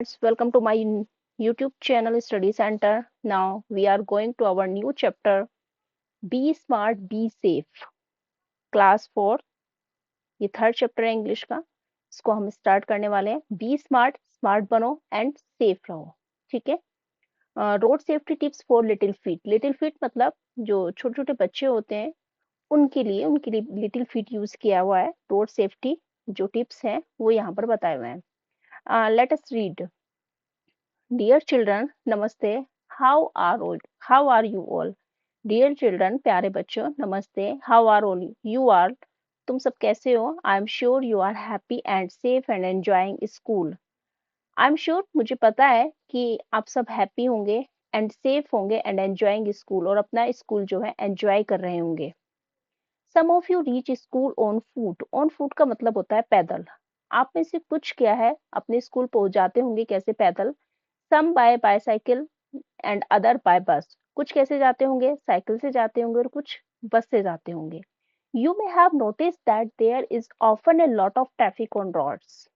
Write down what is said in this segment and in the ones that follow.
Welcome to my YouTube channel Study Center. Now we are going to our new chapter Be Smart, Be Safe. Class 4. ये third chapter है English का. इसको हम start करने वाले हैं. बी स्मार्ट, स्मार्ट बनो एंड सेफ रहो. ठीक है. Road safety tips for little feet. Little feet मतलब जो छोटे छोटे बच्चे होते हैं उनके लिए लिटिल फीट यूज किया हुआ है. रोड सेफ्टी जो टिप्स हैं वो यहाँ पर बताए हुए हैं. Let us read. Dear children, नमस्ते. How are you all? Dear children, प्यारे बच्चों, नमस्ते. How are all you are? तुम सब कैसे हो? I am sure you are happy and safe and enjoying school. I am sure, मुझे पता है कि आप सब हैप्पी होंगे एंड सेफ होंगे एंड एंजॉइंग स्कूल और अपना स्कूल जो है एंजॉय कर रहे होंगे. Some of you reach school on foot. On foot का मतलब होता है पैदल. आप में से कुछ क्या है अपने स्कूल पहुंच जाते होंगे कैसे पैदल. Some by bicycle and other by bus. कुछ कैसे जाते होंगे साइकिल से जाते होंगे और कुछ बस से जाते होंगे. You may have notice that there is often a lot of traffic on roads.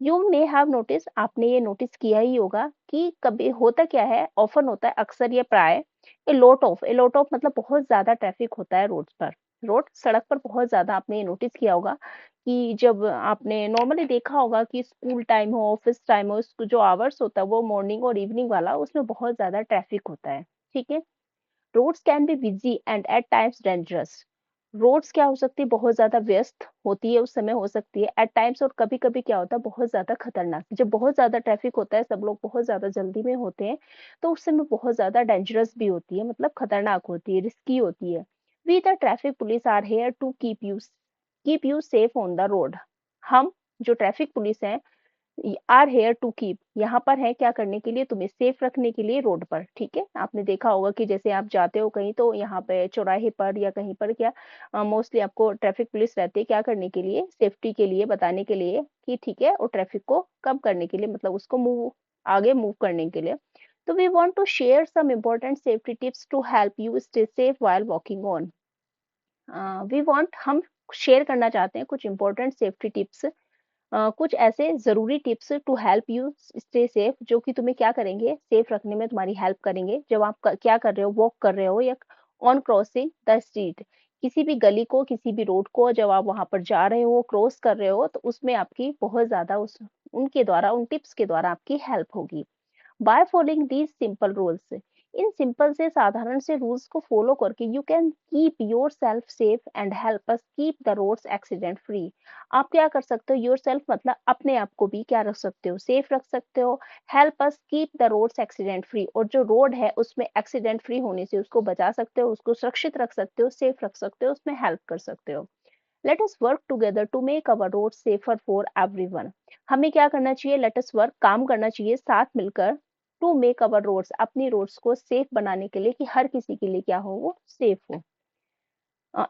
You may have notice आपने ये नोटिस किया ही होगा कि कभी होता क्या है ऑफन होता है अक्सर या प्राय. ए लॉट ऑफ मतलब बहुत ज्यादा ट्रैफिक होता है रोड पर. रोड सड़क पर बहुत ज्यादा आपने ये नोटिस किया होगा कि जब आपने नॉर्मली देखा होगा कि स्कूल टाइम हो ऑफिस टाइम हो जो आवर्स होता है वो मॉर्निंग और इवनिंग वाला उसमें बहुत ज्यादा ट्रैफिक होता है. ठीक है. Roads can be busy and at times dangerous. Roads क्या हो सकती है बहुत ज्यादा व्यस्त होती है उस समय हो सकती है एट टाइम्स और कभी कभी क्या होता है बहुत ज्यादा खतरनाक. जब बहुत ज्यादा ट्रैफिक होता है सब लोग बहुत ज्यादा जल्दी में होते हैं तो उस समय बहुत ज्यादा डेंजरस भी होती है मतलब खतरनाक होती है रिस्की होती है. We the traffic police are here to keep you safe on the road. हम जो ट्रैफिक पुलिस हैं आर हेयर टू कीप यहाँ पर है क्या करने के लिए तुम्हें सेफ रखने के लिए रोड पर. ठीक है. आपने देखा होगा कि जैसे आप जाते हो कहीं तो यहाँ पे चौराहे पर या कहीं पर क्या मोस्टली आपको ट्रैफिक पुलिस रहती है क्या करने के लिए सेफ्टी के लिए बताने के लिए कि ठीक है और ट्रैफिक को कम करने के लिए मतलब उसको आगे मूव करने के लिए. तो we want to share some important safety tips to help you stay safe while walking on. We want हम शेयर करना चाहते हैं कुछ इम्पोर्टेंट सेफ्टी टिप्स. कुछ ऐसे जरूरी tips to help you stay safe जो कि तुम्हें क्या करेंगे सेफ रखने में तुम्हारी हेल्प करेंगे जब आप क्या कर रहे हो वॉक कर रहे हो या ऑन क्रॉसिंग द स्ट्रीट. किसी भी गली को किसी भी रोड को जब आप वहां पर जा रहे हो क्रॉस कर रहे हो तो उसमें आपकी बहुत ज्यादा उस उनके द्वारा उन टिप्स के द्वारा आपकी हेल्प होगी. By following these simple rules. इन सिंपल से साधारण से रूल्स को फॉलो करके you can keep yourself safe and help us keep the roads accident free. आप क्या कर सकते हो योर सेल्फ मतलब अपने आप को भी क्या रख सकते हो सेफ रख सकते हो. Help us keep the roads accident free और जो रोड है उसमें एक्सीडेंट फ्री होने से उसको बचा सकते हो उसको सुरक्षित रख सकते हो सेफ रख सकते हो उसमें हेल्प कर सकते हो. Let us work together to make our road safer for everyone. हमें क्या करना चाहिए लेट अस वर्क काम करना चाहिए साथ मिलकर टू मेक अवर रोड्स अपनी रोड्स को सेफ बनाने के लिए कि हर किसी के लिए क्या हो वो सेफ हो.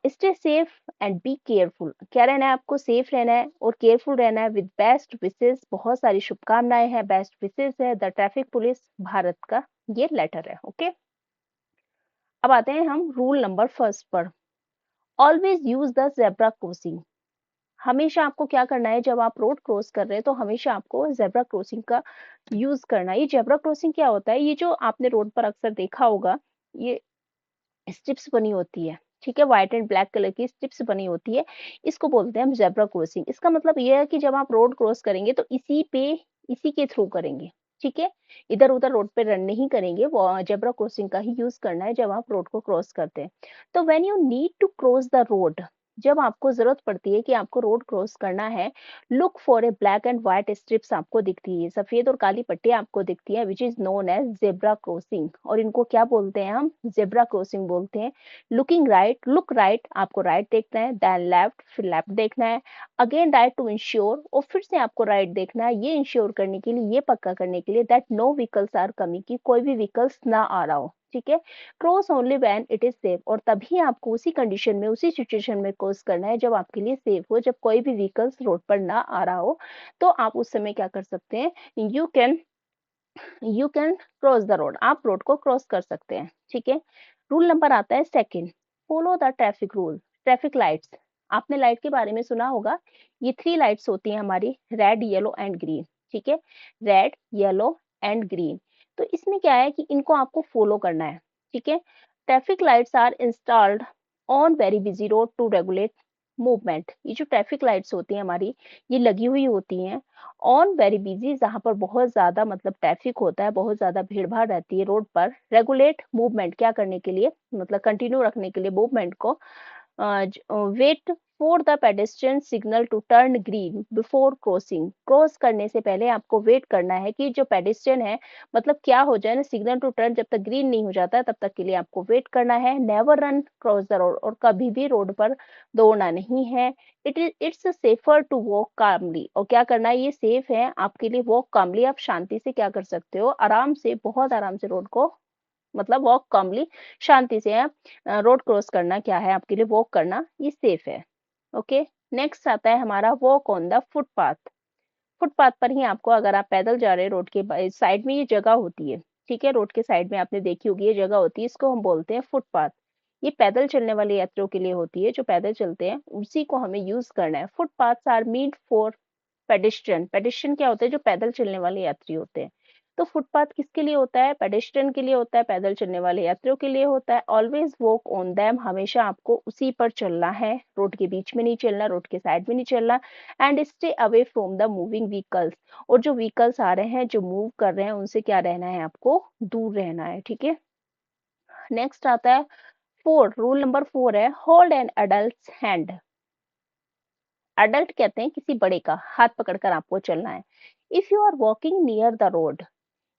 Stay safe and be careful. क्या रहना है आपको सेफ रहना है और केयरफुल रहना है विद बेस्ट विशेष. बहुत सारी शुभकामनाएं हैं बेस्ट विशेष है द ट्रैफिक पुलिस भारत का ये लेटर है. ओके. अब आते हैं हम रूल नंबर फर्स्ट पर. Always use the zebra crossing. हमेशा आपको क्या करना है जब आप रोड क्रॉस कर रहे हैं तो हमेशा आपको जेब्रा क्रॉसिंग का यूज करना है. ये जेब्रा क्रॉसिंग क्या होता है ये जो आपने रोड पर अक्सर देखा होगा ये स्ट्रिप्स बनी होती है. ठीक है. व्हाइट एंड ब्लैक कलर की स्ट्रिप्स बनी होती है. इसको बोलते हैं हम जेब्रा क्रॉसिंग. इसका मतलब ये है कि जब आप रोड क्रॉस करेंगे तो इसी के थ्रू करेंगे. ठीक है. इधर उधर रोड पे रन नहीं करेंगे वो जेब्रा क्रॉसिंग का ही यूज करना है जब आप रोड को क्रॉस करते हैं. तो when you need to cross the road जब आपको जरूरत पड़ती है कि आपको रोड क्रॉस करना है look for a black and white strips आपको दिखती है सफेद और काली पट्टियां आपको दिखती है which is known as zebra crossing और इनको क्या बोलते हैं हम जेब्रा क्रॉसिंग बोलते हैं. लुकिंग राइट लुक राइट आपको राइट देखना है देन लेफ्ट फिर लेफ्ट देखना है अगेन राइट टू इंश्योर और फिर से आपको राइट देखना है ये इंश्योर करने के लिए ये पक्का करने के लिए that no vehicles are coming कि कोई भी व्हीकल्स ना आ रहा हो. ठीक है. Cross only when it is safe और तभी आपको उसी कंडीशन में उसी सिचुएशन में क्रॉस करना है जब आपके लिए सेफ हो जब कोई भी व्हीकल्स रोड पर ना आ रहा हो. तो आप उस समय क्या कर सकते हैं you can cross the road. आप रोड को क्रॉस कर सकते हैं. ठीक है. रूल नंबर आता है second. Follow the traffic rule. Traffic lights. आपने लाइट के बारे में सुना होगा. ये 3 लाइट्स होती हैं हमारी रेड येलो एंड ग्रीन. ठीक है, रेड, येलो एंड ग्रीन। तो इसमें क्या है कि इनको आपको फॉलो करना है, ठीक है। Traffic lights are installed on very busy road to regulate movement. ये जो ट्रैफिक लाइट्स होती हैं हमारी, ये लगी हुई होती हैं ऑन वेरी बिजी, जहां पर बहुत ज्यादा मतलब ट्रैफिक होता है, बहुत ज्यादा भीड़ भाड़ रहती है रोड पर। रेगुलेट मूवमेंट क्या करने के लिए, मतलब कंटिन्यू रखने के लिए मूवमेंट को। Wait for the pedestrian signal to turn green before crossing. Cross करने से पहले आपको वेट करना है कि जो पेडेस्ट्रियन है, मतलब क्या हो जाए ना, सिग्नल टू टर्न जब तक ग्रीन नहीं हो जाता तब तक के लिए आपको वेट करना है। Never run cross the road, और कभी भी रोड पर दौड़ना नहीं है। इट्स सेफर टू वॉक कामली, और क्या करना है, ये सेफ है आपके लिए वॉक कामली। आप शांति से क्या कर सकते हो, आराम से, बहुत आराम से रोड को, मतलब वॉक कामली, शांति से आप रोड क्रॉस करना क्या है आपके लिए, वॉक करना ये सेफ है। ओके, नेक्स्ट आता है हमारा walk on the footpath. Footpath पर ही आपको, अगर आप पैदल जा रहे हैं, रोड के साइड में ये जगह होती है, ठीक है, रोड के साइड में आपने देखी होगी ये जगह होती है, इसको हम बोलते हैं फुटपाथ। ये पैदल चलने वाले यात्रियों के लिए होती है, जो पैदल चलते हैं उसी को हमें यूज करना है। Footpaths are meant for pedestrian. Pedestrian क्या होते हैं, जो पैदल चलने वाले यात्री होते हैं। तो फुटपाथ किसके लिए होता है, पेडेस्ट्रियन के लिए होता है, पैदल चलने वाले यात्रियों के लिए होता है। ऑलवेज वॉक ऑन देम, हमेशा आपको उसी पर चलना है, रोड के बीच में नहीं चलना, रोड के साइड में नहीं चलना। And stay away from the moving vehicles, और जो व्हीकल्स आ रहे हैं, जो मूव कर रहे हैं, उनसे क्या रहना है, आपको दूर रहना है, ठीक है। नेक्स्ट आता है फोर, रूल नंबर 4 है hold N adult hand. Adult कहते हैं किसी बड़े का हाथ पकड़कर आपको चलना है। If you are walking near the road,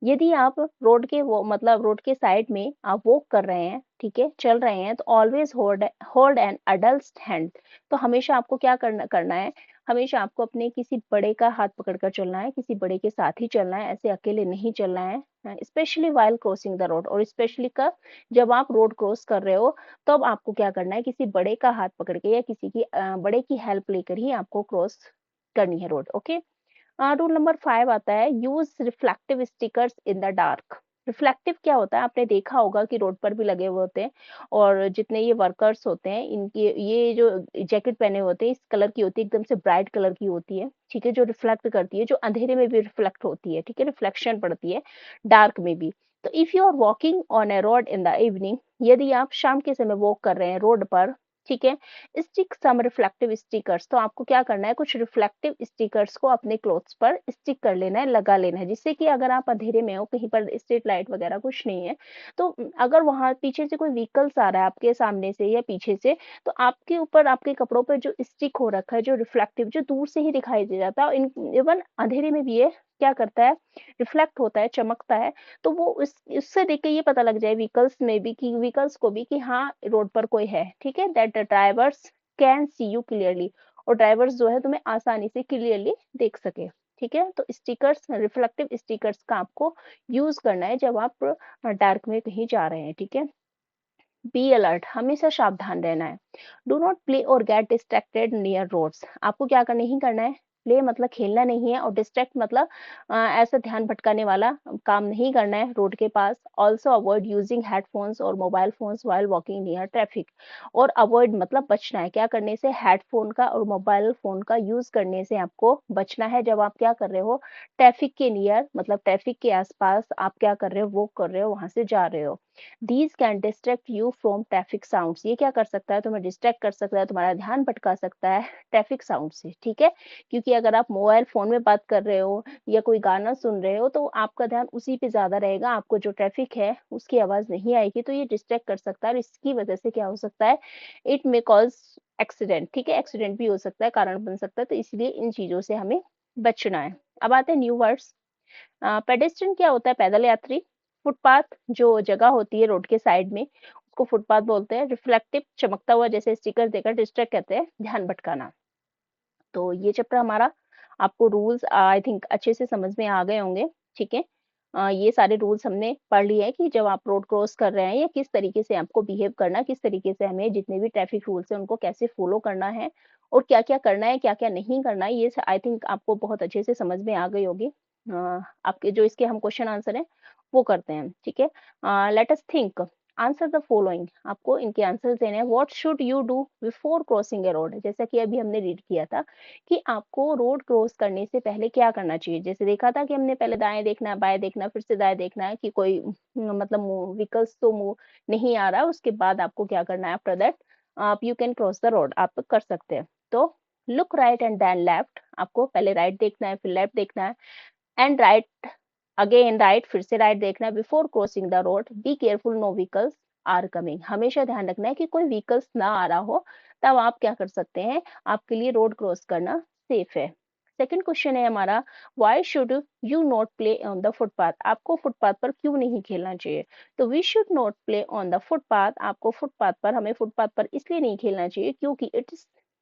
यदि आप रोड के वो मतलब रोड के साइड में आप वॉक कर रहे हैं, ठीक है, चल रहे हैं, तो always hold hold N adult hand. तो हमेशा आपको क्या करना है, हमेशा आपको अपने किसी बड़े का हाथ पकड़कर चलना है, किसी बड़े के साथ ही चलना है, ऐसे अकेले नहीं चलना है। Specially while crossing the road, और स्पेशली कब, जब आप रोड क्रॉस कर रहे हो, तब आपको क्या करना है, किसी बड़े का हाथ पकड़ के या किसी की बड़े की हेल्प लेकर ही आपको क्रॉस करनी है रोड। ओके, रूल नंबर 5 आता है use reflective stickers in the dark. Reflective क्या होता है, आपने देखा होगा कि रोड पर भी लगे हुए होते हैं, और जितने ये वर्कर्स होते हैं, इनके ये जो जैकेट पहने होते हैं, इस कलर की होती है, एकदम से ब्राइट कलर की होती है, ठीक है, जो रिफ्लेक्ट करती है, जो अंधेरे में भी रिफ्लेक्ट होती है, ठीक है, रिफ्लेक्शन पड़ती है डार्क में भी। तो if you are walking on a road in the evening, यदि आप शाम के समय वॉक कर रहे हैं रोड पर, ठीक है, स्टिक सम रिफ्लेक्टिव स्टिकर्स। तो आपको क्या करना है, कुछ रिफ्लेक्टिव स्टिकर्स को अपने क्लोथ्स पर स्टिक कर लेना है, लगा लेना है, जिससे कि अगर आप अंधेरे में हो, कहीं पर स्ट्रीट लाइट वगैरह कुछ नहीं है, तो अगर वहां पीछे से कोई व्हीकल्स आ रहा है आपके सामने से या पीछे से, तो आपके ऊपर, आपके कपड़ों पर जो स्टिक हो रखा है, जो रिफ्लेक्टिव, जो दूर से ही दिखाई दे जाता है, इवन अंधेरे में भी ये क्या करता है, रिफ्लेक्ट होता है, चमकता है। तो वो उससे देख के ये पता लग जाए व्हीकल्स में भी, कि व्हीकल्स को भी, कि हाँ रोड पर कोई है, ठीक है, that the drivers can see you clearly, और ड्राइवर्स जो है तुम्हें आसानी से क्लियरली देख सके, ठीक है। तो स्टिकर्स, रिफ्लेक्टिव स्टिकर्स का आपको यूज करना है जब आप डार्क में कहीं जा रहे हैं, ठीक है। बी अलर्ट, हमेशा सावधान रहना है। डू नॉट प्ले और गेट डिस्ट्रैक्टेड नियर रोड्स। आपको क्या करना, नहीं करना है, प्ले मतलब खेलना नहीं है, और डिस्ट्रैक्ट मतलब ऐसा ध्यान भटकाने वाला काम नहीं करना है रोड के पास। ऑल्सो अवॉइड यूजिंग हेडफोन्स और mobile phones while walking near traffic. और अवॉइड मतलब बचना है, क्या करने से, हेडफोन का और मोबाइल फोन का यूज करने से आपको बचना है, जब आप क्या कर रहे हो, ट्रैफिक के नियर, मतलब ट्रैफिक के आसपास आप क्या कर रहे हो, वॉक कर रहे हो, वहां से जा रहे हो। These can distract you from traffic sounds। ये क्या कर सकता है, तुम्हें डिस्ट्रैक्ट कर सकता है, तुम्हारा ध्यान भटका सकता है ट्रैफिक साउंड से, ठीक है। क्योंकि अगर आप मोबाइल फोन में बात कर रहे हो या कोई गाना सुन रहे हो, तो आपका ध्यान उसी पे ज्यादा रहेगा, आपको जो ट्रैफिक है उसकी आवाज नहीं आएगी, तो ये डिस्ट्रैक्ट कर सकता है, और इसकी वजह से क्या हो सकता है, इट मे कॉज एक्सीडेंट, ठीक है, एक्सीडेंट भी हो सकता है, कारण बन सकता है। तो इसलिए इन चीजों से हमें बचना है। अब आते हैं न्यू वर्ड्स। पेडेस्ट्रियन क्या होता है, पैदल यात्री। फुटपाथ, जो जगह होती है रोड के साइड में, उसको फुटपाथ बोलते हैं। रिफ्लेक्टिव, चमकता हुआ जैसे स्टिकर देकर डिस्ट्रैक्ट कहते हैं, ध्यान भटकाना। तो ये चैप्टर हमारा, आपको रूल्स आई थिंक अच्छे से समझ में आ गए होंगे, ठीक है। ये सारे रूल्स हमने पढ़ लिए हैं कि जब आप रोड क्रॉस कर रहे हैं, या किस तरीके से आपको बिहेव करना है, किस तरीके से हमें जितने भी ट्रैफिक रूल्स हैं उनको कैसे फॉलो करना है, और क्या क्या करना है, क्या क्या नहीं करना है, ये आई थिंक आपको बहुत अच्छे से समझ में आ गई होगी। आपके जो इसके हम क्वेश्चन आंसर हैं वो करते हैं, ठीक है। Let us think, answer the following, आपको इनके आंसर देने हैं। What should you do before crossing A road, जैसा कि अभी हमने रीड किया था कि आपको रोड क्रॉस करने से पहले क्या करना चाहिए। जैसे देखा था कि हमने पहले दाएं देखना है, बाएं देखना है, फिर से दाएं देखना है कि कोई मतलब व्हीकल्स तो मूव नहीं आ रहा, उसके बाद आपको क्या करना है। आफ्टर दैट आप you can cross the road, आप कर सकते हैं। तो look right and then left, आपको पहले राइट देखना है, फिर लेफ्ट देखना है, एंड राइट अगेन राइट, फिर से राइट देखना है। Before crossing the road be careful no vehicles are coming, हमेशा ध्यान रखना है कि कोई व्हीकल्स ना आ रहा हो, तब आप क्या कर सकते हैं, आपके लिए रोड क्रॉस करना सेफ है। सेकंड क्वेश्चन है हमारा, why should you not play on the footpath, आपको फुटपाथ पर क्यों नहीं खेलना चाहिए। तो we should not play on the footpath, आपको फुटपाथ पर, हमें फुटपाथ पर इसलिए नहीं खेलना चाहिए क्योंकि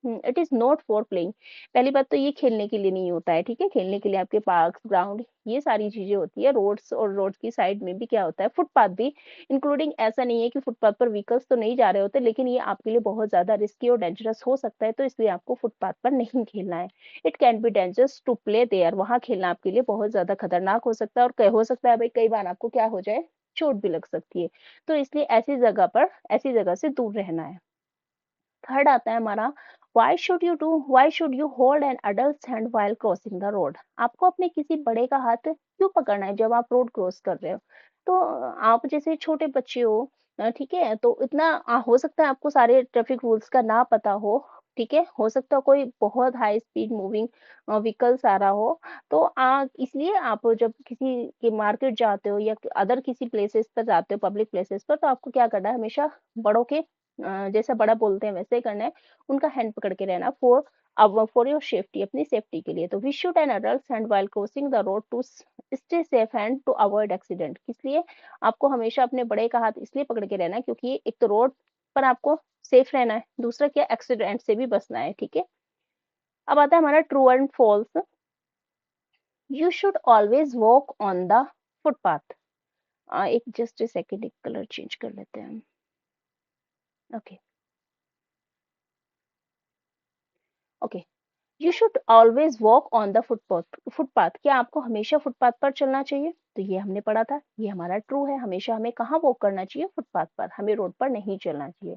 it is not for playing. पहली बात तो ये खेलने के लिए नहीं होता है, ठीक है। खेलने के लिए आपके पार्क, ग्राउंड, ये सारी चीजें होती है। रोड्स और रोड की साइड में भी क्या होता है, फुटपाथ भी इंक्लूडिंग। ऐसा नहीं है कि फुटपाथ पर व्हीकल्स तो नहीं जा रहे होते, लेकिन ये आपके लिए बहुत ज्यादा रिस्की और डेंजरस हो सकता है, तो इसलिए आपको फुटपाथ पर नहीं खेलना है। It can be dangerous to play there, वहां खेलना आपके लिए बहुत ज्यादा खतरनाक हो सकता है, और हो सकता है भाई कई बार आपको क्या हो जाए, चोट भी लग सकती है। तो इसलिए ऐसी जगह से दूर रहना है। थर्ड आता है हमारा, why should you hold N adult hand while crossing the road, आपको अपने किसी बड़े का हाथ क्यों पकड़ना है जब आप रोड क्रॉस कर रहे हो। तो आप जैसे छोटे बच्चे हो, ठीक है, तो इतना हो सकता है आपको सारे ट्रैफिक रूल्स का ना पता हो, ठीक है। हो सकता है कोई बहुत हाई स्पीड मूविंग व्हीकल्स आ रहा हो, तो इसलिए आप जब किसी के मार्केट जाते हो या अदर किसी प्लेसेस पर जाते हो, पब्लिक प्लेसेस पर, तो आपको क्या करना है, हमेशा बड़ों के जैसा बड़ा बोलते हैं वैसे ही करना है, उनका हैंड पकड़ के रहना फॉर योर सेफ्टी, अपनी सेफ्टी के लिए। तो we should an adult hand while crossing the road to stay safe and to avoid accident, इसलिए आपको हमेशा अपने बड़े का हाथ इसलिए पकड़ के रहना है क्योंकि एक तो रोड पर आपको सेफ रहना है, दूसरा क्या, एक्सीडेंट से भी बचना है, ठीक है। अब आता है हमारा true and false. You should always walk on the footpath, एक जस्ट सेकेंड, एक कलर चेंज कर लेते हैं हम। Okay okay, you should always walk on the footpath, क्या आपको हमेशा फुटपाथ पर चलना चाहिए। तो ये हमने पढ़ा था, ये हमारा ट्रू है, हमेशा हमें कहाँ वॉक करना चाहिए, फुटपाथ पर, हमें रोड पर नहीं चलना चाहिए।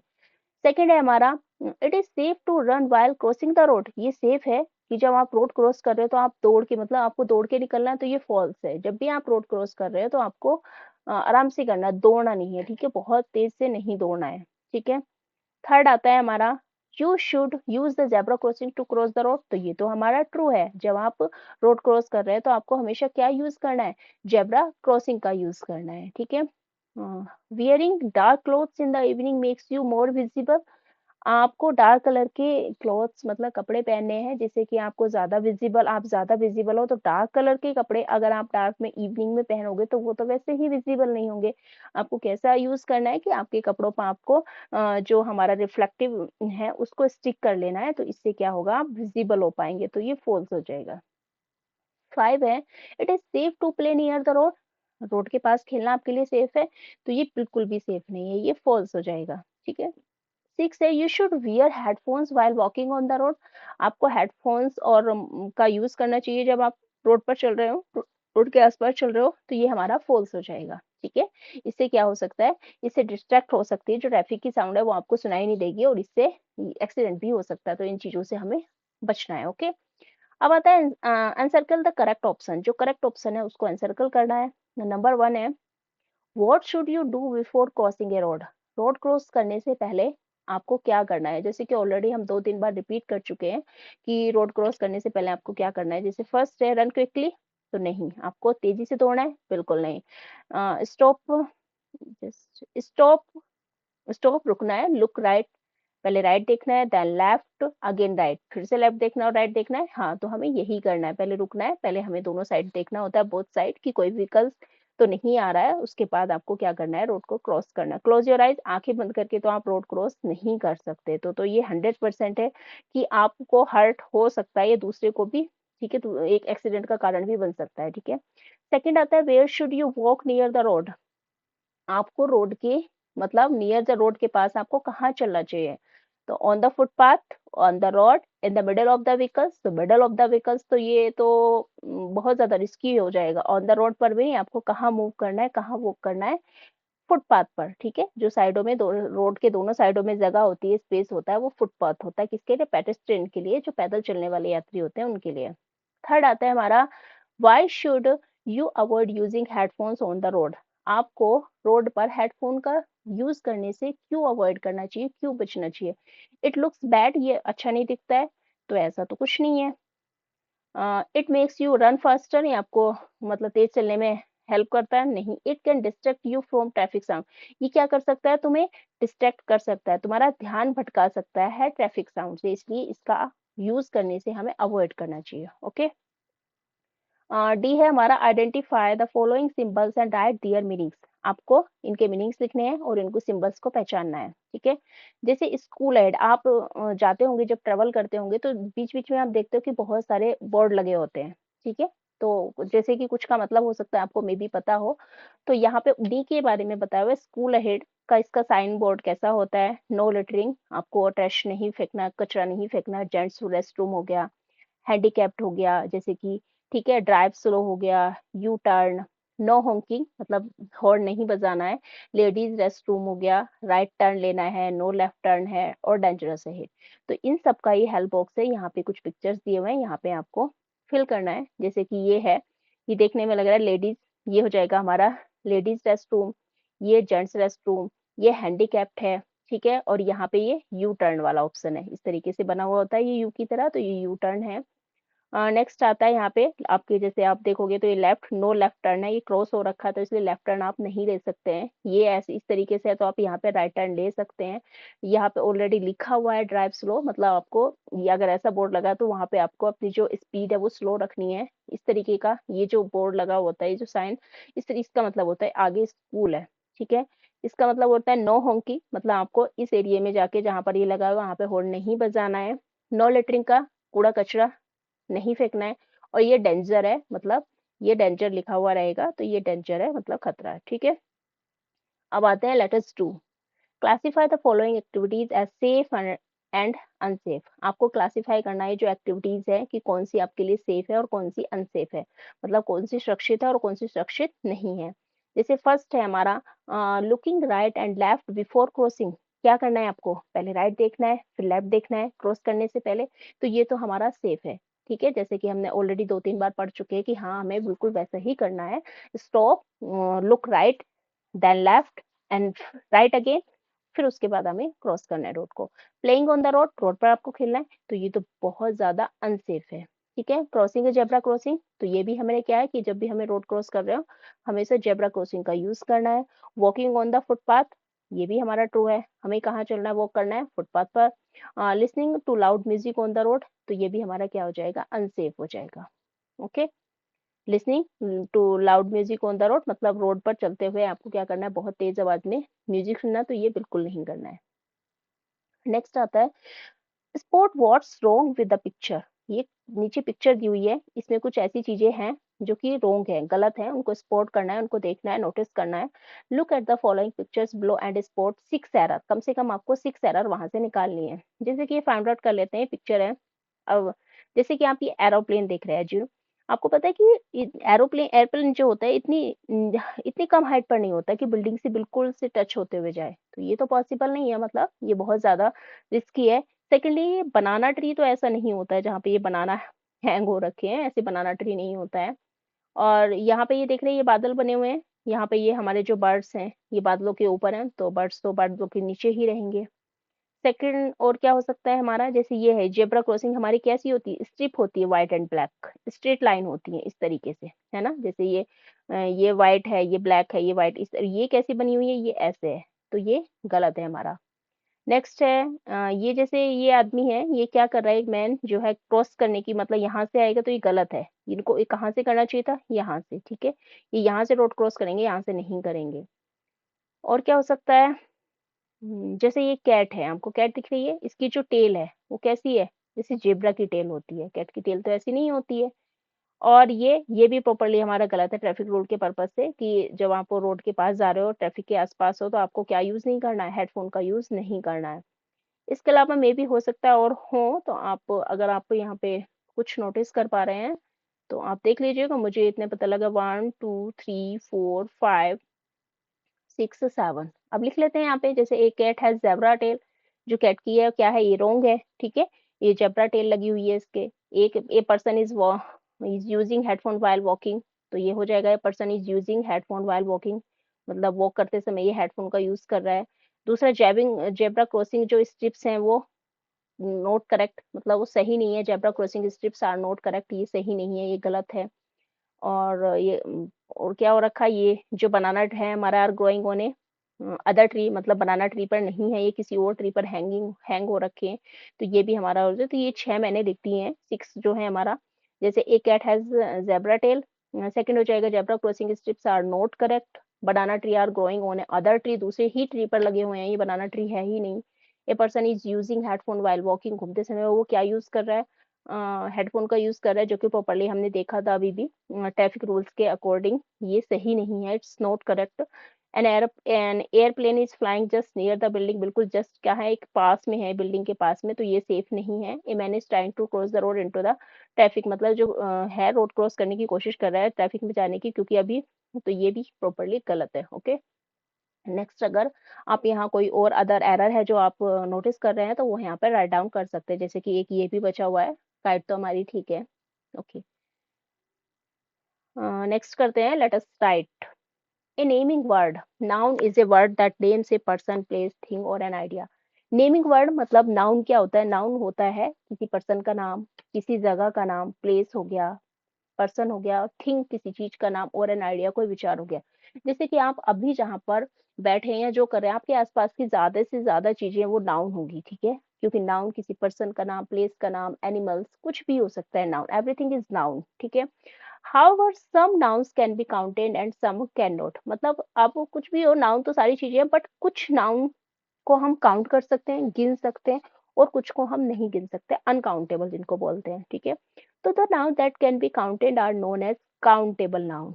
सेकंड है हमारा, it is safe to run while crossing the road, ये सेफ है कि जब आप रोड क्रॉस कर रहे हो तो आप दौड़ के, मतलब आपको दौड़ के निकलना है, तो ये फॉल्स है। जब भी आप रोड क्रॉस कर रहे हो तो आपको आराम से करना है, दौड़ना नहीं है, ठीक है, बहुत तेज से नहीं दौड़ना है, ठीक है। थर्ड आता है हमारा, you should use the zebra crossing to cross the road, तो ये तो हमारा ट्रू है। जब आप रोड क्रॉस कर रहे हैं तो आपको हमेशा क्या यूज करना है, जेब्रा क्रॉसिंग का यूज करना है, ठीक है। Wearing dark clothes in the evening makes you more visible, आपको डार्क कलर के क्लॉथ्स, मतलब कपड़े पहनने हैं जिससे कि आपको ज्यादा विजिबल हो। तो डार्क कलर के कपड़े अगर आप डार्क में इवनिंग में पहनोगे तो वो तो वैसे ही विजिबल नहीं होंगे। आपको कैसा यूज करना है कि आपके कपड़ों पर आपको जो हमारा रिफ्लेक्टिव है उसको स्टिक कर लेना है, तो इससे क्या होगा, आप विजिबल हो पाएंगे, तो ये फॉल्स हो जाएगा। 5 है, it is safe to play near the road, road के पास खेलना आपके लिए सेफ है, तो ये बिल्कुल भी सेफ नहीं है, ये फॉल्स हो जाएगा, ठीक है। 6 है, you should wear headphones while walking on the road, आपको हेडफोन्स और का यूज करना चाहिए जब आप रोड पर चल रहे हो, रोड के आसपास चल रहे हो, तो ये हमारा फॉल्स हो जाएगा, ठीक है। इससे क्या हो सकता है, इससे डिस्ट्रैक्ट हो सकती है, जो ट्रैफिक की साउंड है वो आपको सुनाई नहीं देगी, और इससे एक्सीडेंट भी हो सकता है, तो इन चीजों से हमें बचना है, ओके। अब आता है अनसर्कल द करेक्ट ऑप्शन, जो करेक्ट ऑप्शन है उसको अनसर्कल करना है। नंबर 1 है, what should you do before crossing A road, road cross करने से पहले आपको क्या करना है। जैसे कि ऑलरेडी हम 2-3 बार रिपीट कर चुके हैं कि रोड क्रॉस करने से पहले आपको क्या करना है। जैसे फर्स्ट है रन क्विकली, तो नहीं, आपको तेजी से दौड़ना है, बिल्कुल नहीं। स्टॉप, स्टॉप, स्टॉप रुकना है। लुक राइट, पहले राइट देखना है, देन लेफ्ट, अगेन राइट, फिर से लेफ्ट देखना और राइट देखना है। हाँ, तो हमें यही करना है, पहले रुकना है, पहले हमें दोनों साइड देखना होता है, बोथ साइड, कि कोई व्हीकल्स तो नहीं आ रहा है, उसके बाद आपको क्या करना है, रोड को क्रॉस करना है। क्लोज योर आइज, आंखें बंद करके तो आप रोड क्रॉस नहीं कर सकते, तो ये 100% है कि आपको हर्ट हो सकता है, ये दूसरे को भी, ठीक है, तो एक एक्सीडेंट का कारण भी बन सकता है, ठीक है। सेकंड आता है, where should you walk near the road, आपको रोड के, मतलब नियर द रोड के पास आपको कहाँ चलना चाहिए। तो on the footpath, on the road, in the middle of the vehicles, तो मिडल ऑफ द व्हीकल्स तो ये तो बहुत ज्यादा रिस्की हो जाएगा। ऑन द रोड पर भी नहीं, आपको कहाँ मूव करना है, कहाँ वॉक करना है, फुटपाथ पर, ठीक है, जो साइडों में रोड के दोनों साइडों में जगह होती है, स्पेस होता है, वो फुटपाथ होता है किसके लिए? पेडेस्ट्रियन के लिए, जो पैदल चलने वाले यात्री होते हैं उनके लिए। थर्ड आता है हमारा, why should you avoid using headphones on the road? आपको रोड पर हेडफोन का यूज करने से क्यों अवॉइड करना चाहिए, क्यों बचना चाहिए? इट लुक्स बैड, ये अच्छा नहीं दिखता है, तो ऐसा तो कुछ नहीं है। It makes you run faster, ये आपको मतलब तेज चलने में हेल्प करता है? नहीं। It can distract you from traffic sound, ये क्या कर सकता है? तुम्हें डिस्ट्रैक्ट कर सकता है, तुम्हारा ध्यान भटका सकता है ट्रैफिक साउंड से, इसलिए इसका यूज करने से हमें अवॉइड करना चाहिए। ओके। डी है हमारा, identify the following symbols and write their meanings. आपको इनके मीनिंग्स लिखने हैं और इनको सिंबल्स को पहचानना है, ठीक है। जैसे स्कूल एड, आप जाते होंगे, जब ट्रेवल करते होंगे तो बीच बीच में आप देखते हो कि बहुत सारे बोर्ड लगे होते हैं, ठीक है। तो जैसे कि कुछ का मतलब हो सकता है आपको मे बी पता हो, तो यहाँ पे डी के बारे में बताया हुआ है, स्कूल अहेड का इसका साइन बोर्ड कैसा होता है? नो लिटरिंग, आपको ट्रैश नहीं फेंकना, कचरा नहीं फेंकना, जेंट्स रेस्ट रूम हो गया, हैंडीकैप्ड हो गया जैसे कि, ठीक है, ड्राइव स्लो हो गया, यू टर्न, नो होंकिंग मतलब हॉर्न नहीं बजाना है, लेडीज रेस्ट रूम हो गया, राइट टर्न लेना है, नो लेफ्ट टर्न है, और डेंजरस है। तो इन सब का ये हेल्प बॉक्स है, यहाँ पे कुछ पिक्चर्स दिए हुए हैं, यहाँ पे आपको फिल करना है। जैसे कि ये है, ये देखने में लग रहा है लेडीज, ये हो जाएगा हमारा लेडीज रेस्ट रूम, ये जेंट्स रेस्ट रूम, ये हैंडीकैप्ड है, ठीक है, और यहाँ पे ये यू टर्न वाला ऑप्शन है, इस तरीके से बना हुआ होता है ये यू की तरह, तो ये यू टर्न है। नेक्स्ट आता है यहाँ पे आपके, जैसे आप देखोगे तो ये लेफ्ट, नो लेफ्ट टर्न है, ये क्रॉस हो रखा है तो इसलिए लेफ्ट टर्न आप नहीं ले सकते हैं, ये ऐसे इस तरीके से है तो आप यहाँ पे राइट टर्न ले सकते हैं। यहाँ पे ऑलरेडी लिखा हुआ है ड्राइव स्लो, मतलब आपको ये अगर ऐसा बोर्ड लगा तो वहां पे आपको अपनी जो स्पीड है वो स्लो रखनी है, इस तरीके का ये जो बोर्ड लगा होता है, ये जो साइन, इस तरीके इसका मतलब होता है आगे स्कूल है, ठीक है। इसका मतलब होता है नो होंकी, मतलब आपको इस एरिया में जाके जहां पर ये लगा हुआ वहां पे हॉर्न नहीं बजाना है। नो लेटरिंग का, कूड़ा कचरा नहीं फेंकना है। और ये डेंजर है, मतलब ये डेंजर लिखा हुआ रहेगा तो ये डेंजर है, मतलब खतरा है, ठीक है। अब आते हैं letters two, classify the following activities as safe and unsafe. आपको क्लासिफाई करना है जो एक्टिविटीज है कि कौन सी आपके लिए सेफ है और कौन सी अनसेफ है, मतलब कौन सी सुरक्षित है और कौन सी सुरक्षित नहीं है। जैसे फर्स्ट है हमारा, looking right and left before crossing. क्या करना है आपको? पहले राइट देखना है, फिर लेफ्ट देखना है क्रॉस करने से पहले, तो ये तो हमारा सेफ है, ठीक है। जैसे कि हमने ऑलरेडी 2-3 बार पढ़ चुके हैं कि हाँ हमें बिल्कुल वैसा ही करना है, stop, look right, then left, and right again, फिर उसके बाद हमें क्रॉस करना है रोड को। Playing on the road, road पर आपको खेलना है, तो ये तो बहुत ज्यादा अनसेफ है, ठीक है। क्रॉसिंग है जेब्रा क्रॉसिंग, तो ये भी हमें क्या है कि जब भी हमें रोड क्रॉस कर रहे हो हमेशा जेब्रा क्रॉसिंग का यूज करना है। वॉकिंग ऑन द फुटपाथ, ये भी हमारा ट्रू है, हमें कहाँ चलना है, वॉक करना है फुटपाथ पर। Listening to loud music on the road, तो ये भी हमारा क्या हो जाएगा? अनसेफ हो जाएगा। Okay. Listening to loud music on the road, मतलब रोड पर चलते हुए आपको क्या करना है? बहुत तेज आवाज में म्यूजिक सुनना, तो ये बिल्कुल नहीं करना है। नेक्स्ट आता है, spot what's wrong with the picture. ये नीचे पिक्चर दी हुई है, इसमें कुछ ऐसी चीजें हैं जो कि रॉन्ग है, गलत है, उनको स्पॉट करना है, उनको देखना है, नोटिस करना है। Look at the following pictures below and spot 6 error, कम से कम आपको 6 एरर वहां से निकालनी है। जैसे कि ये फाइंड आउट कर लेते हैं, पिक्चर है, अब जैसे कि आप ये एरोप्लेन देख रहे हैं जी, आपको पता है कि एरोप्लेन एयरप्लेन जो होता है इतनी इतनी कम हाइट पर नहीं होता कि बिल्डिंग से बिल्कुल से टच होते हुए जाए, तो ये तो पॉसिबल नहीं है, मतलब ये बहुत ज्यादा रिस्की है। सेकेंडली, ये बनाना ट्री तो ऐसा नहीं होता है जहाँ पे ये बनाना हैंग हो रखे हैं, ऐसे बनाना ट्री नहीं होता है। और यहाँ पे ये देख रहे हैं, ये बादल बने हुए हैं, यहाँ पे ये हमारे जो बर्ड्स हैं ये बादलों के ऊपर हैं, तो बर्ड्स तो बादलों के नीचे ही रहेंगे। सेकंड और क्या हो सकता है हमारा, जैसे ये है जेब्रा क्रॉसिंग, हमारी कैसी होती है? स्ट्रिप होती है, white and black straight line होती है इस तरीके से, है ना। जैसे ये व्हाइट है, ये ब्लैक है, ये व्हाइट, ये कैसी बनी हुई है? ये ऐसे है, तो ये गलत है हमारा। नेक्स्ट है, ये जैसे ये आदमी है, ये क्या कर रहा है? एक मैन जो है क्रॉस करने की, मतलब यहाँ से आएगा तो ये गलत है, इनको ये कहाँ से करना चाहिए था? यहाँ से, ठीक है। ये यहाँ से रोड क्रॉस करेंगे, यहाँ से नहीं करेंगे। और क्या हो सकता है? जैसे ये कैट है, आपको कैट दिख रही है, इसकी जो टेल है वो कैसी है? जैसे जेब्रा की टेल होती है, कैट की टेल तो ऐसी नहीं होती है। और ये भी प्रॉपर्ली हमारा गलत है ट्रैफिक रूल के पर्पज से, कि जब आप रोड के पास जा रहे हो, ट्रैफिक के आसपास हो, तो आपको क्या यूज नहीं करना है? हेडफोन का यूज नहीं करना है। इसके अलावा मे भी हो सकता है और हो, तो आप अगर आप यहाँ पे कुछ नोटिस कर पा रहे हैं तो आप देख लीजिएगा। मुझे इतने पता लगा, 1 2 3 4 5 6 7। अब लिख लेते हैं यहाँ पे, जैसे a cat has zebra tell, जो कैट की है क्या है, ये रॉन्ग है, ठीक है, ये ज़ेब्रा टेल लगी हुई है इसके। एक a person is using headphone while walking, तो ये हो जाएगा a person is using headphone while walking, मतलब वॉक करते समय ये हेडफोन का यूज कर रहा है। दूसरा, जेब्रा क्रॉसिंग जो स्ट्रिप्स हैं वो नॉट करेक्ट, मतलब वो सही नहीं है, zebra crossing strips are not correct, ये सही नहीं है, ये गलत है। और ये और क्या हो रखा है, ये जो बनाना है हमारा are growing on a other tree, मतलब बनाना ट्री पर नहीं है, ये किसी और ट्री पर हैंग हो रखे हैं, तो ये भी हमारा हो जाए। तो ये 6 मैंने लिख दिए हैं, 6 जो है हमारा। जैसे a cat has zebra tail, second हो जाएगा zebra crossing strips are not correct, banana tree are growing on a other tree, दूसरे ही ट्री पर लगे हुए हैं, ये बनाना ट्री है ही नहीं। A person is using headphone while walking, घूमते समय वो क्या यूज कर रहा है, हेडफोन का यूज कर रहा है, जो कि प्रॉपर्ली हमने देखा था अभी भी ट्रैफिक रूल्स के अकॉर्डिंग, ये सही नहीं है, it's not correct. An airplane is flying just near the building, बिल्कुल जस्ट क्या है, एक पास में है, बिल्डिंग के पास में, तो ये सेफ नहीं है। A man is trying to cross the road into the traffic, मतलब जो है रोड क्रॉस करने की कोशिश कर रहा है ट्रैफिक में जाने की, क्योंकि अभी, तो ये भी प्रॉपर्ली गलत है। ओके, नेक्स्ट, अगर आप यहाँ कोई और अदर एरर है जो आप नोटिस कर रहे हैं, तो वो यहाँ पे राइट डाउन कर सकते हैं, जैसे कि एक ये भी बचा हुआ है, काइट तो हमारी ठीक है। ओके, नेक्स्ट करते हैं, let us right A naming word. Noun is a word that names a person, place, thing और एन आइडिया। नेमिंग वर्ड मतलब नाउन क्या होता है, नाउन होता है किसी पर्सन का नाम, किसी जगह का नाम, प्लेस हो गया, पर्सन हो गया, थिंग किसी चीज का नाम, और एन आइडिया कोई विचार हो गया। जैसे कि आप अभी जहाँ पर बैठे हैं या जो कर रहे हैं, आपके आसपास की ज्यादा से ज्यादा चीजें वो नाउन होगी, ठीक है, क्योंकि नाउन किसी पर्सन का नाम, प्लेस का नाम, एनिमल्स, कुछ भी हो सकता है, नाउन, एवरीथिंग इज नाउन, ठीक है। However, some nouns can be counted and some cannot, मतलब आप कुछ भी हो, नाउन तो सारी चीजें हैं, बट कुछ नाउन को हम काउंट कर सकते हैं, गिन सकते हैं, और कुछ को हम नहीं गिन सकते, अनकाउंटेबल जिनको बोलते हैं, ठीक है। तो the noun that can be counted are known as countable noun.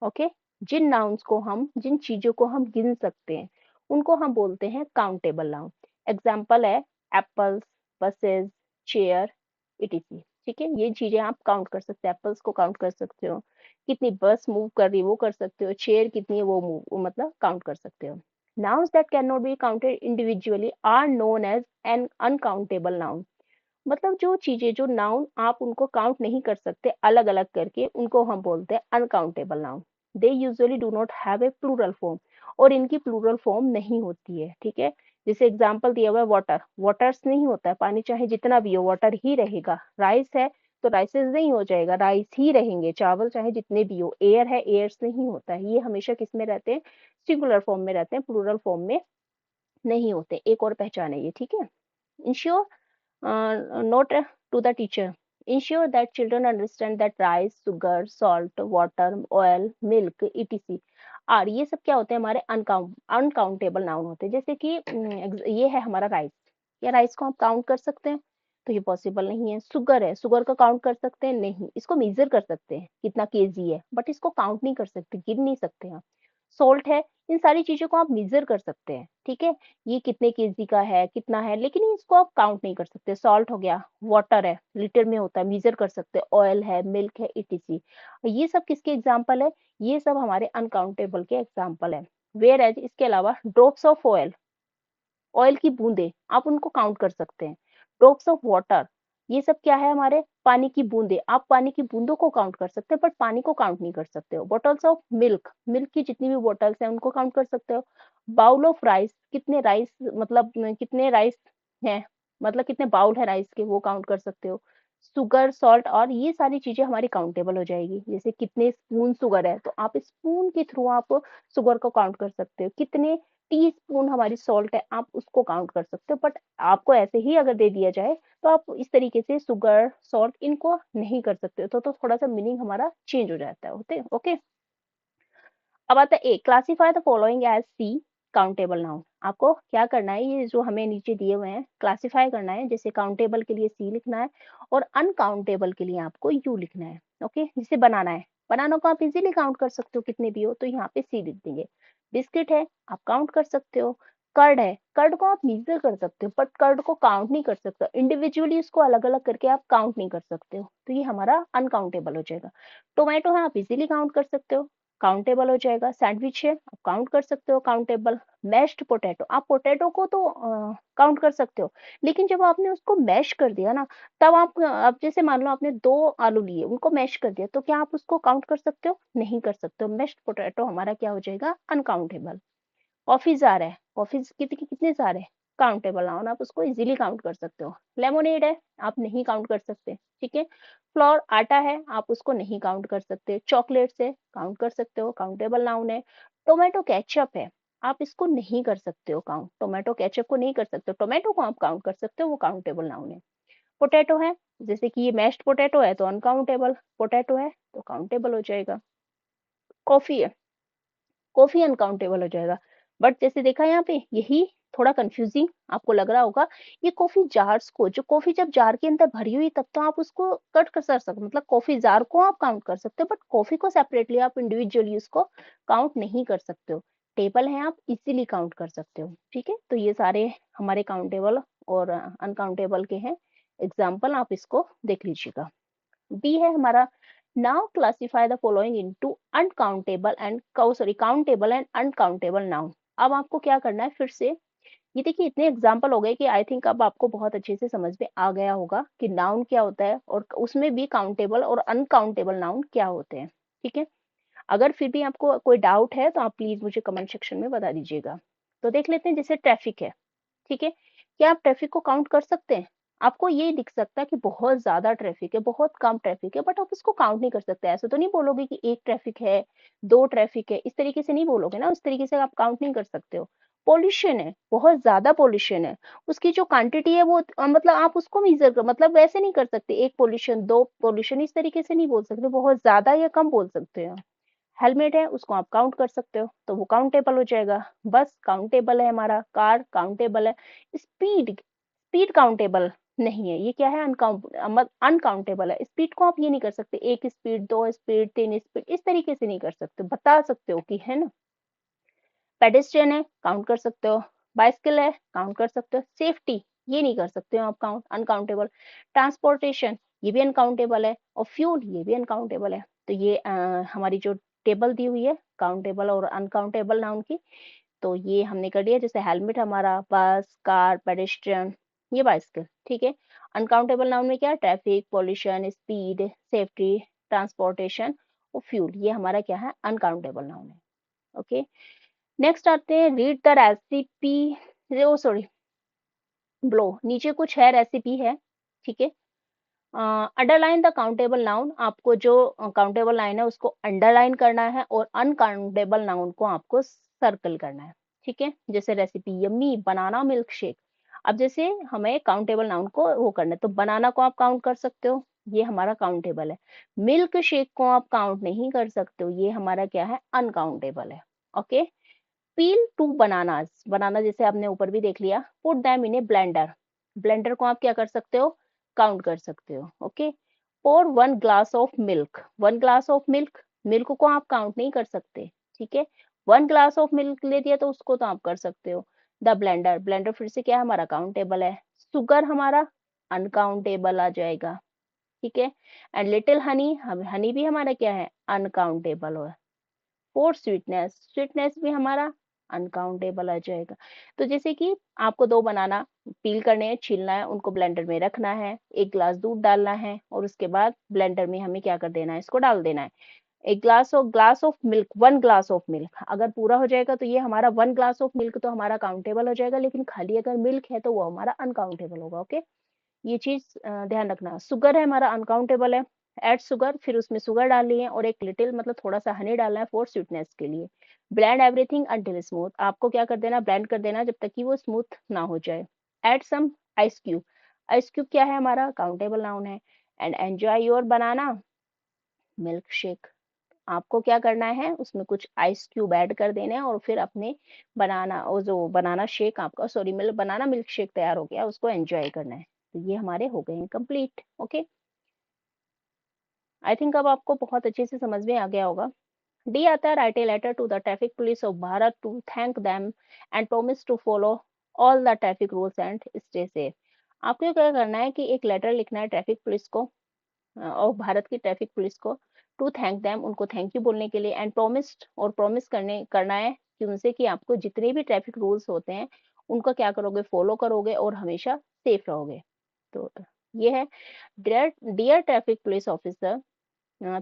Okay, जिन नाउन्स को हम, जिन चीजों को हम गिन सकते हैं, उनको हम बोलते हैं काउंटेबल नाउन। एग्जाम्पल है एप्पल्स, बसेस, चेयर, इटीसी, ठीक है, ये चीजें आप काउंट कर सकते हैं, एप्पल्स को काउंट कर सकते हो, कितनी बस मूव कर रही है वो कर सकते हो, चेयर कितनी है वो मूव, मतलब काउंट कर सकते हो। Nouns that cannot be counted individually are known as an uncountable noun। मतलब जो चीजें, जो नाउन आप उनको काउंट नहीं कर सकते अलग अलग करके, उनको हम बोलते हैं uncountable noun. They usually do not have a plural form, और इनकी प्लूरल फॉर्म नहीं होती है, ठीक है। जैसे एग्जांपल दिया हुआ है वाटर, वाटर्स नहीं होता है, पानी चाहे जितना भी हो वाटर ही रहेगा। राइस है तो राइसेस नहीं हो जाएगा, राइस ही रहेंगे। चावल चाहे जितने भी हो, एयर है, एयर्स नहीं होता है, ये हमेशा किस में रहते हैं, सिंगुलर फॉर्म में रहते हैं, प्लूरल फॉर्म में नहीं होते। एक और पहचान है ये, ठीक है। Ensure note to the teacher, ensure that children understand that rice, sugar, salt, water, oil, milk, etc और ये सब क्या होते हैं, हमारे अनकाउंटेबल नाउन होते हैं। जैसे कि ये है हमारा राइस, या राइस को हम काउंट कर सकते हैं, तो ये पॉसिबल नहीं है। शुगर है, शुगर को काउंट कर सकते हैं, नहीं, इसको मेजर कर सकते हैं कितना केजी है, बट इसको काउंट नहीं कर सकते, गिन नहीं सकते हैं। सोल्ट है, इन सारी चीजों को आप मेजर कर सकते हैं, ठीक है, ये कितने केजी का है, कितना है, लेकिन इसको आप काउंट नहीं कर सकते। सॉल्ट हो गया, वाटर है, लीटर में होता है, मेजर कर सकते हैं, ऑयल है, मिल्क है, इटीसी। ये सब किसके एग्जाम्पल है, ये सब हमारे अनकाउंटेबल के एग्जाम्पल है। वेयर एज इसके अलावा ड्रॉप्स ऑफ ऑयल, ऑयल की बूंदे, आप उनको काउंट कर सकते हैं। ड्रॉप्स ऑफ वाटर, ये सब क्या है, हमारे पानी की बूंदे, आप पानी की बूंदों को काउंट कर सकते हैं, बट पानी को काउंट नहीं कर सकते हो। बॉटल्स ऑफ मिल्क, मिल्क की जितनी भी बॉटल्स हैं उनको काउंट कर सकते हो। बाउल ऑफ राइस, कितने राइस, मतलब कितने राइस हैं, मतलब कितने बाउल है राइस के, वो काउंट कर सकते हो। शुगर, सॉल्ट, और ये सारी चीजें हमारी काउंटेबल हो जाएगी। जैसे कितने स्पून शुगर है, तो आप स्पून के थ्रू आप शुगर को काउंट कर सकते हो। कितने टी स्पून हमारी सॉल्ट है, आप उसको काउंट कर सकते हो। बट आपको ऐसे ही अगर दे दिया जाए, तो आप इस तरीके से शुगर, सॉल्ट इनको नहीं कर सकते हो, तो थोड़ा सा मीनिंग हमारा चेंज हो जाता है, होते ओके। अब आता है A, classify the following as c countable noun. आपको क्या करना है, ये जो हमें नीचे दिए हुए हैं क्लासिफाई करना है। जैसे काउंटेबल के लिए सी लिखना है, और अनकाउंटेबल के लिए आपको यू लिखना है, ओके। जिसे बनाना है, बनाना को आप इजीली काउंट कर सकते हो कितने भी हो, तो यहाँ पे सी लिख देंगे। बिस्किट है, आप काउंट कर सकते हो। कर्ड है, कर्ड को आप मेजर कर सकते हो, बट कर्ड को काउंट नहीं कर सकते इंडिविजुअली, इसको अलग अलग करके आप काउंट नहीं कर सकते हो, तो ये हमारा अनकाउंटेबल हो जाएगा। टोमेटो है, आप इजीली काउंट कर सकते हो, काउंटेबल हो जाएगा। सैंडविच है, आप काउंट कर सकते हो, काउंटेबल। मैश्ड पोटैटो, आप पोटैटो को तो काउंट कर सकते हो, लेकिन जब आपने उसको मैश कर दिया ना, तब आप जैसे मान लो आपने 2 आलू लिए, उनको मैश कर दिया, तो क्या आप उसको काउंट कर सकते हो? नहीं कर सकते हो। मैश्ड पोटैटो हमारा क्या हो जाएगा? अनकाउंटेबल। कॉफी जार है, कॉफी कितने जार है? काउंटेबल नाउन, आप उसको इजीली काउंट कर सकते हो। लेमोनेड है, आप नहीं काउंट कर सकते, ठीक है। फ्लोर, आटा है, आप उसको नहीं काउंट कर सकते। चॉकलेट से काउंट कर सकते हो, काउंटेबल नाउन है। टोमेटो केचप है, आप इसको नहीं कर सकते हो काउंट, टोमेटो केचप को नहीं कर सकते हो, टोमेटो को आप काउंट कर सकते हो, वो काउंटेबल नाउन है। पोटैटो है, जैसे कि ये मैश्ड पोटैटो है तो अनकाउंटेबल, पोटैटो है तो काउंटेबल हो जाएगा। कॉफी है, कॉफी अनकाउंटेबल हो जाएगा। बट जैसे देखा यहाँ पे, यही थोड़ा कंफ्यूजिंग आपको लग रहा होगा। ये कॉफी जार्स को, जो कॉफी जब जार के अंदर भरी हुई तब तो आप उसको कट कर सकते, मतलब कॉफी जार को आप काउंट कर सकते हो, बट कॉफी को सेपरेटली आप इंडिविजुअली उसको काउंट नहीं कर सकते हो। टेबल है, आप इजीली काउंट कर सकते हो, ठीक है। तो ये सारे हमारे काउंटेबल और अनकाउंटेबल के हैं एग्जाम्पल, आप इसको देख लीजिएगा। बी है हमारा, now classify the following into uncountable and countable and uncountable noun. अब आपको क्या करना है, फिर से ये देखिए इतने एग्जाम्पल हो गए कि आई थिंक अब आपको बहुत अच्छे से समझ में आ गया होगा कि नाउन क्या होता है और उसमें भी काउंटेबल और अनकाउंटेबल नाउन क्या होते हैं, ठीक है। अगर फिर भी आपको कोई डाउट है तो आप प्लीज मुझे कमेंट सेक्शन में बता दीजिएगा। तो देख लेते हैं, जैसे ट्रैफिक है, ठीक है। क्या आप ट्रैफिक को काउंट कर सकते हैं? आपको ये दिख सकता है कि बहुत ज्यादा ट्रैफिक है, बहुत कम ट्रैफिक है, बट आप उसको काउंट नहीं कर सकते। ऐसा तो नहीं बोलोगे कि एक ट्रैफिक है, दो ट्रैफिक है, इस तरीके से नहीं बोलोगे ना, उस तरीके से आप काउंट नहीं कर सकते हो। पॉल्यूशन है, बहुत ज्यादा पॉल्यूशन है, उसकी जो क्वांटिटी है वो मतलब आप उसको मेजर कर, मतलब वैसे नहीं कर सकते, एक पॉल्यूशन, दो पॉल्यूशन, इस तरीके से नहीं बोल सकते, बहुत ज्यादा या कम बोल सकते हो। हेलमेट है, उसको आप काउंट कर सकते हो, तो वो काउंटेबल हो जाएगा। बस काउंटेबल है हमारा, कार काउंटेबल है। स्पीड, स्पीड काउंटेबल नहीं है, ये क्या है? अनकाउंटेबल है। स्पीड को आप ये नहीं कर सकते, एक स्पीड, दो स्पीड, तीन स्पीड, इस तरीके से नहीं कर सकते, बता सकते हो कि है ना। पेडेस्ट्रियन है, काउंट कर सकते हो। बाइसिकल है, काउंट कर सकते हो। सेफ्टी, ये नहीं कर सकते हो आप काउंट, अनकाउंटेबल। ट्रांसपोर्टेशन, ये भी अनकाउंटेबल है। और फ्यूल, ये भी अनकाउंटेबल है। तो ये हमारी जो टेबल दी हुई है काउंटेबल और अनकाउंटेबल नाउन की, तो ये हमने कर दिया। जैसे हेलमेट हमारा, बस, कार, पेडेस्ट्रियन, ये बाइसिकल, ठीक है। अनकाउंटेबल नाउन में क्या? Traffic, pollution, speed, safety, transportation और फ्यूल, ये हमारा क्या है? अनकाउंटेबल नाउन है। ओके, नेक्स्ट आते हैं, read the recipe, oh sorry, below, नीचे कुछ है, रेसिपी है, ठीक है। अंडरलाइन द काउंटेबल नाउन, आपको जो काउंटेबल नाउन है उसको अंडरलाइन करना है और अनकाउंटेबल नाउन को आपको सर्कल करना है, ठीक है। जैसे रेसिपी यम्मी बनाना मिल्क शेक, अब जैसे हमें काउंटेबल नाउन को वो करना है, तो बनाना को आप काउंट कर सकते हो, ये हमारा काउंटेबल है। मिल्क शेक को आप काउंट नहीं कर सकते हो, ये हमारा क्या है? अनकाउंटेबल है। ओके, पील टू बनानास, बनाना जैसे आपने ऊपर भी देख लिया। Put them in A blender, blender को आप क्या कर सकते हो? काउंट कर सकते हो। Okay, pour one glass of milk, one glass of milk, milk को आप काउंट नहीं कर सकते, ठीक है। वन ग्लास ऑफ मिल्क ले दिया तो उसको तो आप कर सकते हो। द ब्लेंडर, ब्लेंडर फिर से क्या है? हमारा काउंटेबल है। सुगर हमारा अनकाउंटेबल आ जाएगा, ठीक है। एंड लिटिल हनी, हनी भी हमारा क्या है? अनकाउंटेबल है। फोर स्वीटनेस, स्वीटनेस भी हमारा अनकाउंटेबल आ जाएगा। तो जैसे कि आपको दो बनाना पील करने हैं, छीलना है, उनको ब्लेंडर में रखना है, एक ग्लास दूध डालना है और उसके बाद ब्लेंडर में हमें क्या कर देना है? इसको डाल देना है। एक glass of milk, one glass of milk अगर पूरा हो जाएगा तो ये हमारा वन ग्लास ऑफ मिल्क तो हमारा काउंटेबल हो जाएगा, लेकिन खाली अगर मिल्क है तो वो हमारा अनकाउंटेबल होगा। ओके, ये चीज ध्यान रखना। शुगर है हमारा अनकाउंटेबल है। ऐड शुगर, फिर उसमें शुगर डालनी है और एक लिटिल मतलब थोड़ा सा हनी डालना है फॉर स्वीटनेस के लिए। ब्लेंड एवरीथिंग अंटिल स्मूथ, आपको क्या कर देना? ब्लेंड कर देना जब तक कि वो स्मूथ ना हो जाए। Add some ice cube, ice cube क्या है? हमारा काउंटेबल नाउन है। And enjoy your banana milk shake, आपको क्या करना है? उसमें कुछ आइस क्यूब ऐड कर देने हैं और फिर अपने बनाना, और जो बनाना शेक आपका, सॉरी मिल्क, बनाना मिल्क शेक तैयार हो गया, उसको एंजॉय करना है। तो ये हमारे हो गए हैं कंप्लीट। ओके, आई थिंक अब आपको बहुत अच्छे से समझ में आ गया होगा। डी आता है, write a letter to the traffic police of Bharat to thank them and promise to follow all the traffic rules and stay safe. आपको क्या करना है कि एक लेटर लिखना है ट्रैफिक पुलिस को, और भारत की ट्रैफिक पुलिस को, टू थैंक देम, उनको थैंक यू बोलने के लिए, एंड प्रोमिस्ड, और प्रॉमिस करना है कि उनसे कि आपको जितने भी ट्रैफिक रूल्स होते हैं उनका क्या करोगे, फॉलो करोगे और हमेशा सेफ रहोगे। तो ये है, dear dear traffic police officer,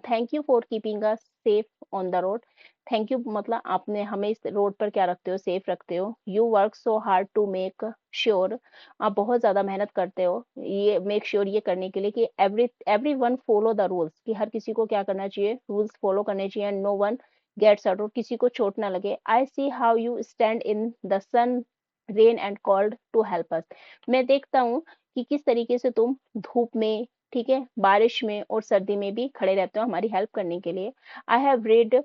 thank you for keeping us safe on the road. Thank you मतलब आपने हमें इस रोड पर क्या रखते हो, सेफ रखते हो। You work so hard to make sure, आप बहुत ज्यादा मेहनत करते हो ये मेक श्योर ये करने के लिए कि every one follow the rules, कि हर किसी को क्या करना चाहिए, रूल्स फॉलो करने चाहिए, and no one gets hurt, और किसी को चोट ना लगे। I see how you stand in the sun, rain and cold to help us, मैं देखता हूँ कि किस तरीके से तुम धूप में, ठीक है, बारिश में और सर्दी में भी खड़े रहते हो हमारी हेल्प करने के लिए। I have read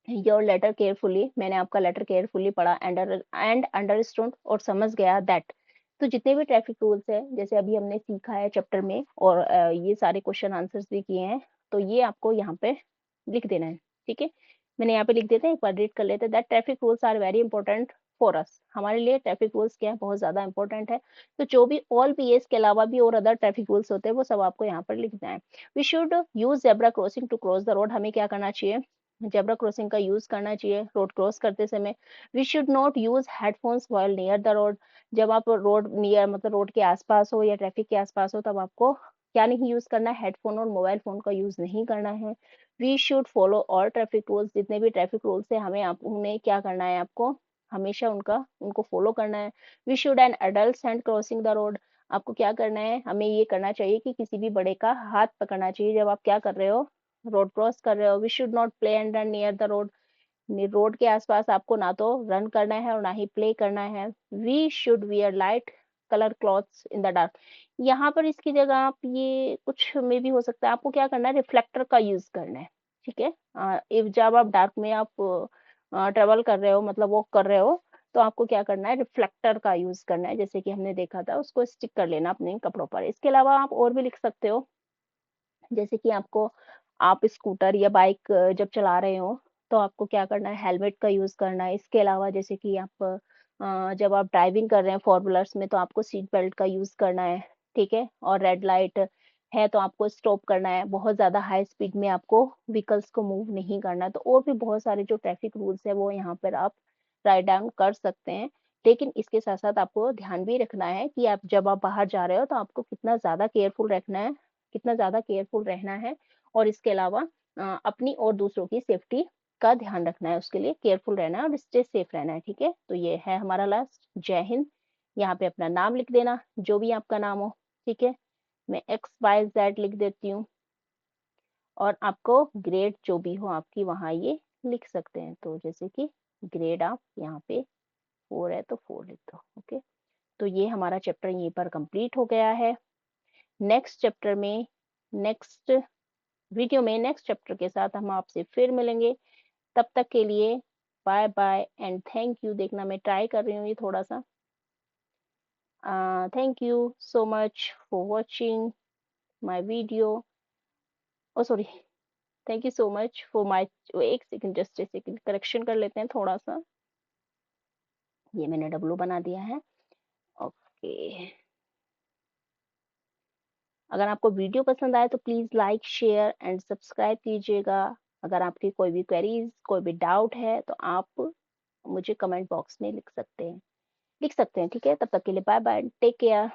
your letter carefully, मैंने आपका लेटर केयरफुली पढ़ा, एंड अंडरस्टूड, और समझ गया दैट। तो जितने भी ट्रैफिक रूल्स है, जैसे अभी हमने सीखा है चैप्टर में, और ये सारे क्वेश्चन आंसर्स भी किए हैं, तो ये आपको यहाँ पे लिख देना है, ठीक है। मैंने यहाँ पे लिख देते हैं, एक बार रीड कर लेते हैं। That traffic rules are very important for us, हमारे लिए ट्रैफिक रूल्स क्या है, बहुत ज्यादा इंपॉर्टेंट है। तो जो भी ऑल पीएस के अलावा भी और अदर ट्रैफिक रूल्स होते हैं वो सब आपको यहाँ पर लिखना है। We should use zebra crossing to cross the road, हमें क्या करना चाहिए, जेब्रा क्रॉसिंग का यूज करना चाहिए रोड क्रॉस करते समय। We should not use headphones while near the road, जब आप रोड नियर मतलब रोड के आसपास हो या ट्रैफिक के आसपास हो तब आपको क्या नहीं यूज करना है, हेडफोन और मोबाइल फोन का यूज नहीं करना है। We should follow all traffic rules, जितने भी ट्रैफिक रूल्स है हमें आप उन्हें क्या करना है, आपको हमेशा उनको फॉलो करना है। We should an adult hand crossing the road, आपको क्या करना है, हमें ये करना चाहिए कि किसी भी बड़े का हाथ पकड़ना चाहिए जब आप क्या कर रहे हो, रोड क्रॉस कर रहे हो। We should not play and run near the road, road के आसपास आपको ना तो रन करना है और ना ही प्ले करना है। We should wear light colour clothes in the dark, यहाँ पर इसकी जगह आप ये कुछ में भी हो सकता है, आपको क्या करना है, रिफ्लेक्टर का यूज करना है, ठीक है। इफ जब आप डार्क में आप ट्रेवल कर रहे हो, मतलब वॉक कर रहे हो, तो आपको क्या करना है, रिफ्लेक्टर का यूज करना है, जैसे कि हमने देखा था, उसको स्टिक कर लेना अपने कपड़ों पर। इसके अलावा आप और भी लिख सकते हो, जैसे कि आप स्कूटर या बाइक जब चला रहे हो तो आपको क्या करना है, हेलमेट का यूज करना है। इसके अलावा जैसे कि जब आप ड्राइविंग कर रहे हैं फोर व्हीलर्स में तो आपको सीट बेल्ट का यूज करना है, ठीक है। और रेड लाइट है तो आपको स्टॉप करना है, बहुत ज्यादा हाई स्पीड में आपको व्हीकल्स को मूव नहीं करना है। तो और भी बहुत सारे जो ट्रैफिक रूल्स है वो यहाँ पर आप राइट डाउन कर सकते हैं। लेकिन इसके साथ साथ आपको ध्यान भी रखना है कि आप जब आप बाहर जा रहे हो तो आपको कितना ज्यादा केयरफुल रखना है, कितना ज्यादा केयरफुल रहना है। और इसके अलावा अपनी और दूसरों की सेफ्टी का ध्यान रखना है, उसके लिए केयरफुल रहना है और स्टे सेफ रहना है, ठीक है। तो ये है हमारा लास्ट। जय हिंद। यहाँ पे अपना नाम लिख देना, जो भी आपका नाम हो, ठीक है। मैं XYZ लिख देती हूँ, और आपको ग्रेड जो भी हो आपकी वहाँ ये लिख सकते हैं। तो जैसे कि ग्रेड आप यहाँ पे 4 है तो 4 लिख दो, ओके। तो ये हमारा चैप्टर यहीं पर कंप्लीट हो गया है। नेक्स्ट चैप्टर में, नेक्स्ट वीडियो में, नेक्स्ट चैप्टर के साथ हम आपसे फिर मिलेंगे। तब तक के लिए bye bye and thank you. देखना मैं ट्राई कर रही हूँ ये थोड़ा सा। Thank you so much for watching my video. Oh sorry, thank you so much for my, एक सेकंड, जस्ट एक सेकंड, करेक्शन कर लेते हैं थोड़ा सा। ये मैंने डब्लू बना दिया है, ओके। अगर आपको वीडियो पसंद आए तो please like share and subscribe कीजिएगा। अगर आपकी कोई भी क्वेरीज, कोई भी डाउट है तो आप मुझे कमेंट बॉक्स में लिख सकते हैं, ठीक है। तब तक के लिए बाय बाय, टेक केयर।